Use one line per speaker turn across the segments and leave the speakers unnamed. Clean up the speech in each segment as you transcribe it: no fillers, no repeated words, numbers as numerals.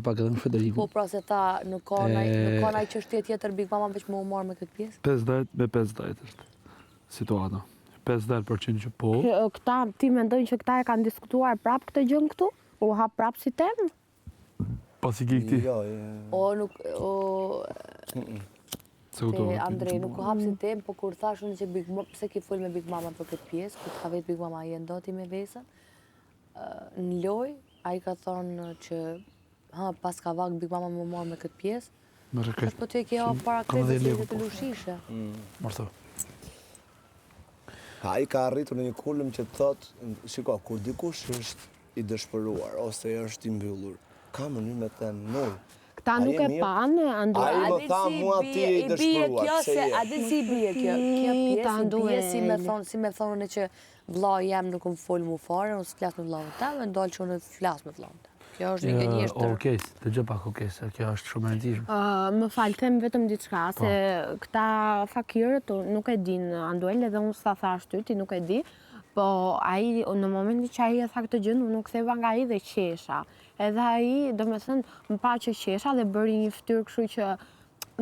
pak edhe në Federiku.
Po pra se ta nuk ka naj çështje tjetër Big Mama veç më humor me këtë pjesë?
50 me 50 është situata. 50% që po.
Këta, ti mendojnë që këta e kanë diskutuar prap këtë gjën këtu? U hap prap si temë?
Pasi ki këti.
Andrej, nuk u hap si temë, po kur thash unë që Big Mama, pse ki fol me Big Mama për këtë pjesë, kur ka vetë Big Mama i ndoti me vesën, në loj, ai ka thonë që pas ka vak Big Mama më marrë me këtë pjesë, është po të e kja para kretë të lushishe.
Marto.
Ai ka arritur në një kulm që të thotë, shiko, kur dikush është i dëshpëruar, ose është i mbyllur, ka mënyrë me të nërë.
Këta nuk e panë, Andrej.
Ai më tha mua ti e i dëshpëruar.
A di si bie kjo? Kjo pjesë bie si me thonë që vlla jam nuk më fol mu fare, unë s'flas me vllahun tim, më ndalë që unë flas me vllahun tim. Kjo është një gënjeshtër.
Okej, dëgjoj pak se kjo është shumë e rëndësishme.
Më fal, them vetëm diçka, se këta fakirët nuk e din Anduel, edhe unë s'ta thash ty, ti nuk e di, po ai në momentin që ai e tha këtë gjë, unë nuk theva nga ai dhe qesha. Edhe ai, domethënë, më pa që qesha dhe bëri një fytyrë kështu që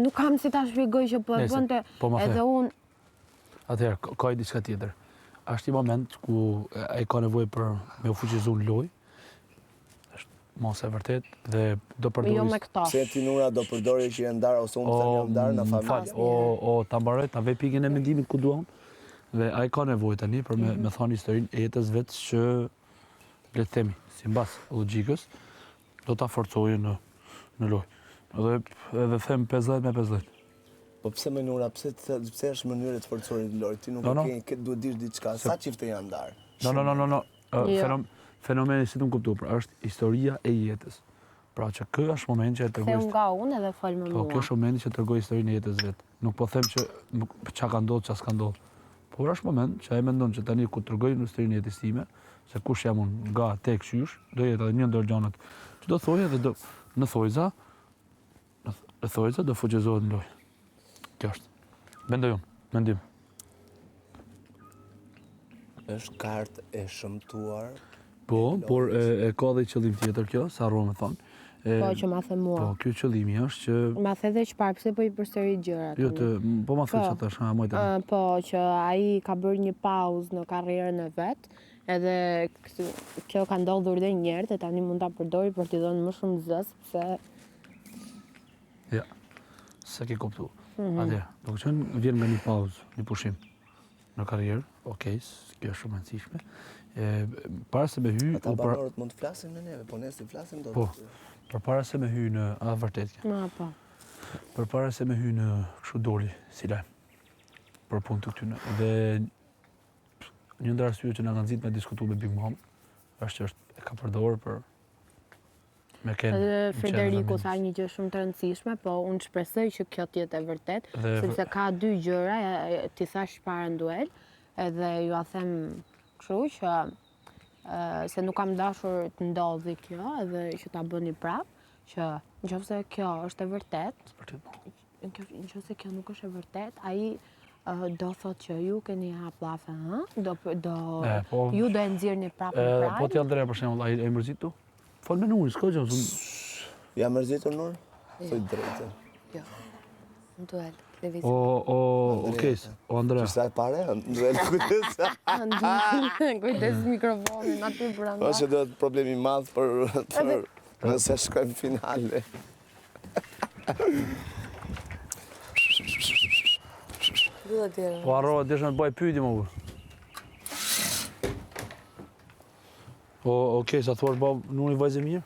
nuk kam si ta shpjegoj që po e bënte edhe unë.
Atëherë, ka diçka tjetër. Është një moment ku ai ka nevojë për me u fuqizuar në lojë. Mos e vërtet dhe do përdori.
Jo me këto.
Pse ti Nura do përdori që janë ndarë ose unë them jam ndarë në familje.
Ta mbaroj, ta vej pikën e mendimit ku duam. Dhe ai ka nevojë tani për me thonë historinë e jetës vetë që le të themi, sipas logjikës, do ta forcojë në lojë. Edhe them 50 me 50.
Po pse me Nura, pse është mënyrë të forcorit në lojë? Ti nuk ke duhet dish diçka, sa çifte janë ndarë?
No. Fenomeni si të më kuptu, pra është historia e jetës. Pra që kë është moment që e tërgoj...
Them nga unë edhe fol me mua.
Po, kjo është moment që e tërgoj historinë e jetës vetë. Nuk po them që qa ka ndodhë, qa s'ka ndodhë. Por është moment që e mendon që tani ku tërgoj në historinë e jetës time, se kush jam unë nga tek qysh, do jetë edhe një ndër gjanat që do thojë edhe në thojza do fuqizohet në lojë. Kjo është. Mendoj unë, mendim.
Është kartë e shëmtuar.
Po, por e ka dhe qëllim tjetër kjo, sa arro me thonë.
Po, që ma the mua.
Po, kjo qëllimi është që...
Ma the dhe çfarë, pse po i përsëri gjërat.
Jo, po ma the që të është, mojtë.
Po, që ai ka bërë një pauzë në karrierën e vetë, edhe kjo ka ndodhur dhe njerë, dhe tani mund ta përdori për t'i dhënë më shumë zës, pse...
Ja, se ke kuptu. Atëherë, do qënë vjen nga një pauzë, një pushim në karrierë, okej, kjo është shumë e rëndësishme. Para se me hy...
Ata banorët mund të flasin me neve, po ne si flasim do të...
Po, për para se me hy në... A, vërtet kjo.
Po.
Për para se me hy në kështu doli, si lajmë, për punë të këtyne. Dhe një ndër arsye që na kanë nxitur me diskutu me Big Mom, është që e ka përdorur për...
Edhe Federiku tha një gjë shumë të rëndësishme, po unë shpresoj që kjo të jetë e vërtet, sepse ka dy gjëra, ti thash para Anduel, edhe ju a them kështu që se nuk kam dashur të ndodhi kjo, edhe që ta bëni prap, që nëse kjo është e vërtet, nëse kjo nuk është e vërtet, ai do thot që ju keni hap llafe, ju do e nxirrni prapë në prag.
Po ti Andrea për shembull, ai e mërzitu? Fol me Nuri, s'ka gjë.
Ja mërzitur Nur? Thoj drejtë.
Jo. Nduel, televizion.
Okej, o Andrea.
Çfarë pare? Nduel, kujdes.
Kujdes mikrofonin aty brenda.
Ose do të problemi i madh për nëse shkojmë finale.
Po harrova desha të bëj pyetje më. Okej, sa thua bab, Nuri vajzë mirë?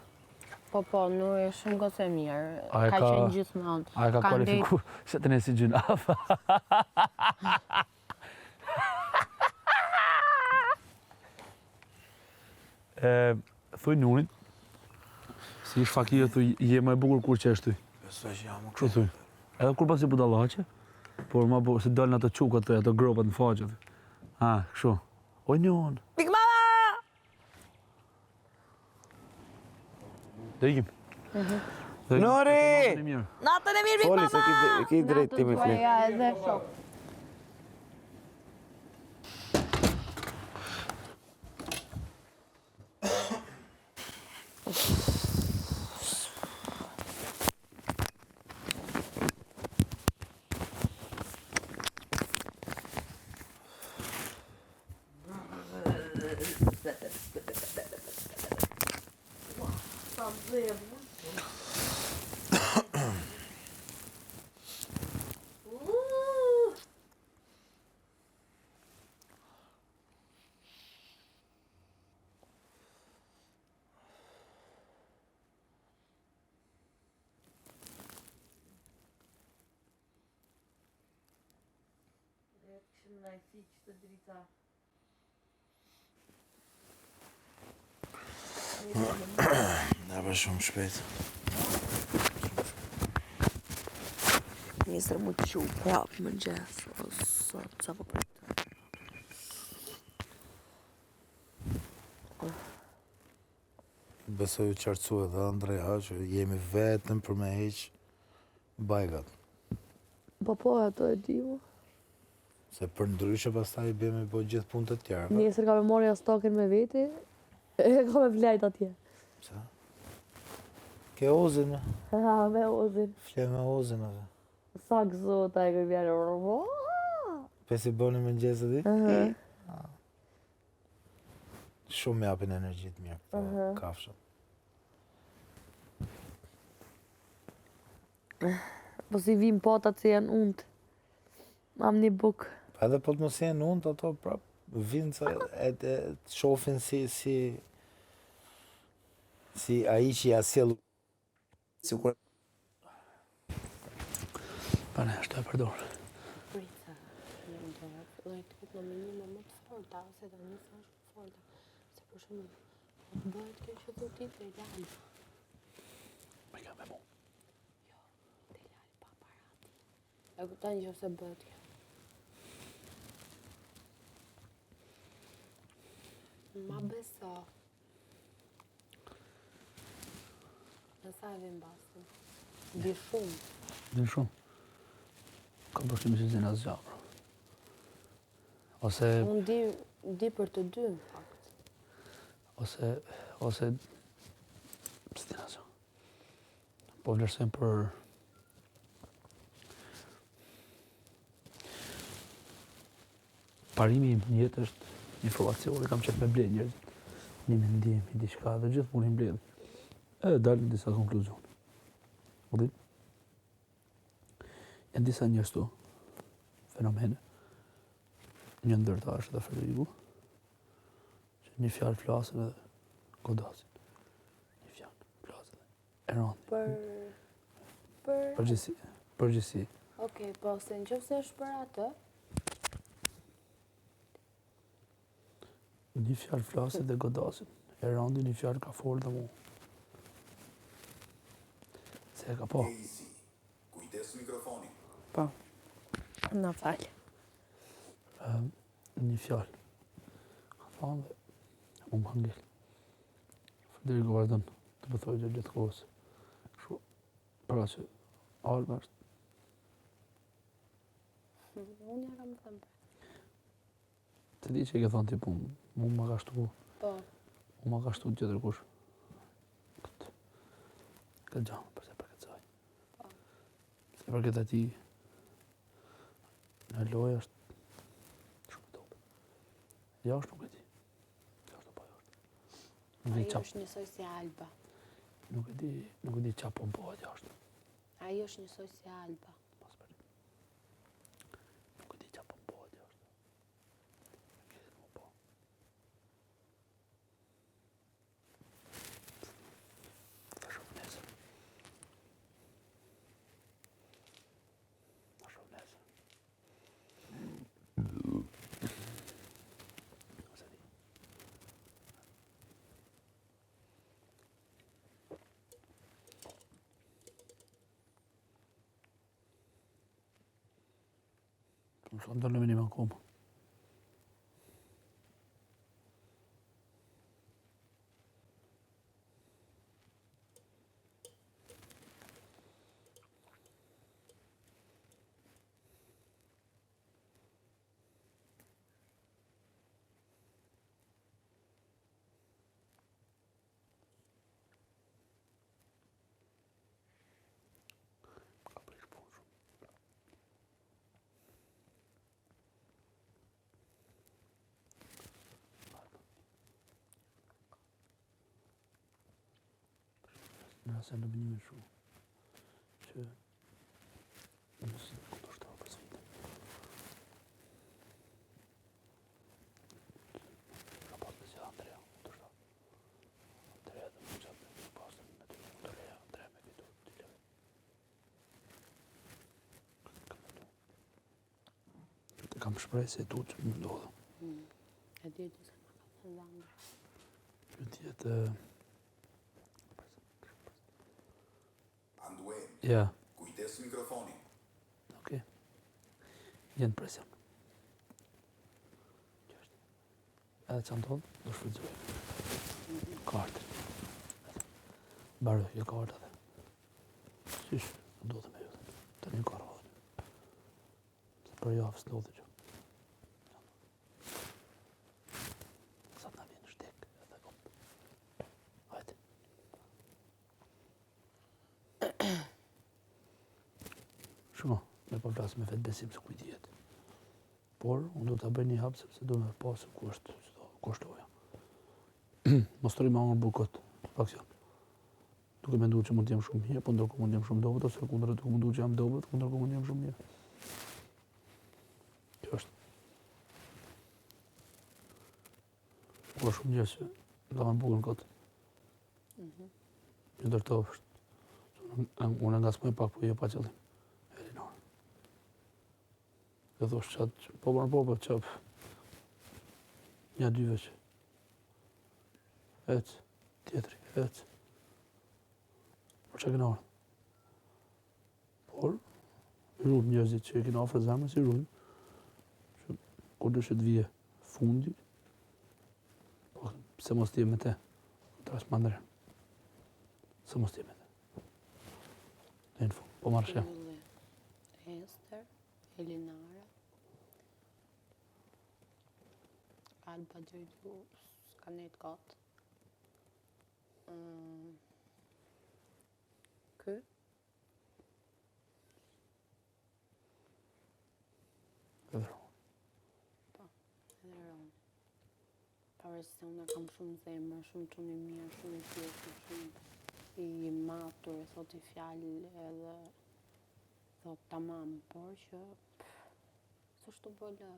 Po, Nuri shumë gocë e mirë. Ka qenë gjithmonë.
A e ka kualifikuar se të ne si gjynaf? Thuj Nurit, si ish fakirë, thuj, je më e bukur kur që është ty.
Besoj që jam.
Kështu thuj. Edhe kur pasi budallaqe, por ma bukur, se dalë në ato qukat, ato gropat në faqet. Kështu. O njën.
Big Mama!
Dhe ikim.
Nori!
Natën e mirë, Big Mama!
Foli se ki drejt ti me flet.
Natën edhe shok.
Na për shumë shpejt.
Nesër mu të quë prapë më gjes, o sot, sa po për të.
Besoj u qartësu edhe Andreja që jemi vetëm për me heqë bajgat.
Po, ato e di mu.
Se për ndryshe pastaj bëjmë po gjithë punët e tjera.
Nesër ka me morja stokin me veti, e ka me vlejt atje.
Sa? Ke ozin me?
Ha, me ozin.
Fle me ozin atë.
Sa gëzota e kërë vjerë.
Pesi bëni me nxesë di? Shumë me japin energji të mirë këto kafshët.
Po si vim patat që janë unt. Mam një buk.
Edhe po të mos jenë unë, ato prapë vinë se të shofin si ai që ja sjell.
Sikur
Pa ne, është e përdor.
Prisa, në dorë, filloj të kuplo me një më të forta, ose të një sa shumë forta. Se për shumë, bëhet kjo që të ti të lali.
Me ka me mu.
Jo, të lali pa parati. E kuptan që se bëhet kjo. Ma beso. Në sa e vim basën. Di shumë.
Din shumë. Ka përshimi si zina zjarë. Ose,
Unë di për të dy, në fakt.
ose, si dina zjarë. Po vlerësojmë për parimi im në jetë është informacioni, kam qef me bledh njerëzit. Një mendim, i diçka, dhe gjithë punin bledh. Edhe dalë në disa konkluzione. U din? Janë disa njerëz tu, fenomene. Një ndër ta është edhe Frederiku, që një fjalë flasin edhe godasin. Një fjalë flasin edhe erandi. Përgjithsi.
Okej, po se në qëfë se është për atë,
Një fjalë flasin dhe godasin. Erandi një fjalë ka folë dhe mu. Se e ka po.
Kujdes mikrofoni.
Po. Na falë.
Një fjalë. Ka thonë dhe unë më hangel. Frederiku vazhdon të pëthoj gjithë kohës. Kështu, pra që Alba është.
unë ja kam thëmë.
Të di që i ke thonë ti punë, mu më ka shtu,
Po,
mu më ka shtu tjetër kush. Këtë gjanë, përse për këtë saj. Se për këtë ati, në lojë është shumë topë. Jashtë nuk e di. Jashtë po jashtë. Nuk e di
ajo
qap,
është njësoj si Alba.
nuk e di qap po më pohet jashtë.
Ajo është njësoj si Alba.
Pas për. Nuk e di qap po më pohet jashtë. Këtë më po. Ta shumë nesër. Ta shumë nesër. Se di. Më shumë të në minim akoma. Ka prish punë shumë. Në rase në bënime shumë. Që nësë kundërshtar për sfide. Ka pas me si Andrea, kundërshtar. Andrea dhe më qatë me pasën me ty Andrea me vitur të tile. Kam shprej se tu që më ndodhë.
E di se më ka thënë Andrea.
Që tjetë...
Anduem,
Ja,
kujdes mikrofonin.
okej. Jenë presion. Edhe që ndodhë, do shfrytëzoj. Kartën. Barë, jo kartë edhe. Sysh, ndodhë me ju. Të një karë hodë. Se për javës ndodhë që. Sa të na vjenë shtek, edhe op. Hajde. Shuma, me po flasë me vetë besim se kujt jetë. Por, unë do të bëj një hapë sepse do me pasë ku është loja. Mos të rima unë bukot, faksion. Duke me ndu që mund të jem shumë mirë, po ndërko mund të jem shumë dobet, ose kundër duke mundu që jam dobet, ndërko mund të jem shumë mirë. Kjo është. Ko shumë gjë që do me bukën këtë. Një dërto është. Unë nga s'moj pak, po jo pa qëllim. Elinor. Dhe thosh qatë, po qëpë. Një dyve që. Ecë, tjetëri, ecë. Por që këna orë. Por, rrujnë njëzit që e kina ofre zemrës i rrujnë. Që kur dëshë të vije fundi, po pse mos t'je me te, trash mandre. Se mos t'je me te. Dhe në fund, po marrë shem.
Ester, Elinara, Alba Gjojdu, s'ka nejtë katë. Kë?
Edhe rrujnë.
Edhe Ronë. Pavarësisht se unë kam shumë zemër, shumë çuni mirë, shumë i thjeshtë, shumë i matur, e thot i fjalë edhe thot tamam, por që s'është të bëlloj.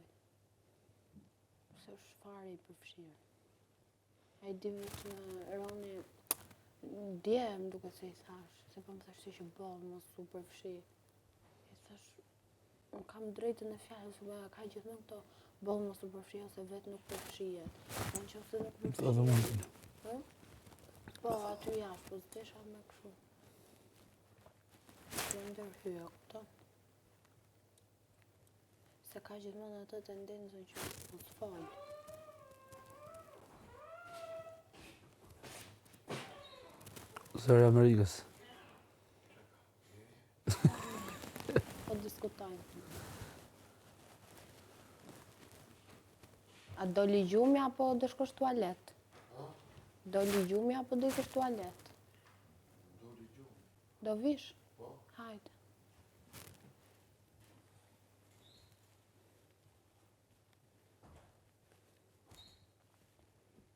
S'është fare i përfshirë. Ai di që Roni dje më duket se i thash, se po më thash ti që bëll mos u përfshi. I thash, unë kam drejtën e fjalës, me ka gjithmonë këto bëll mos u përfshi ose vetë nuk përfshihet. Në qoftë nuk
Edhe
përfshihet.
unë.
Po, aty jashtë, po s'desha me kështu. Që ndërhyja këto. Se ka gjithmonë atë tendencën që mos fal.
Zëri Amerikës.
Po diskutojnë. A do ligjumi apo do shkosh tualet? Do ligjumi apo do ikesh tualet? Do ligjumi. Do vish? Po. Hajde.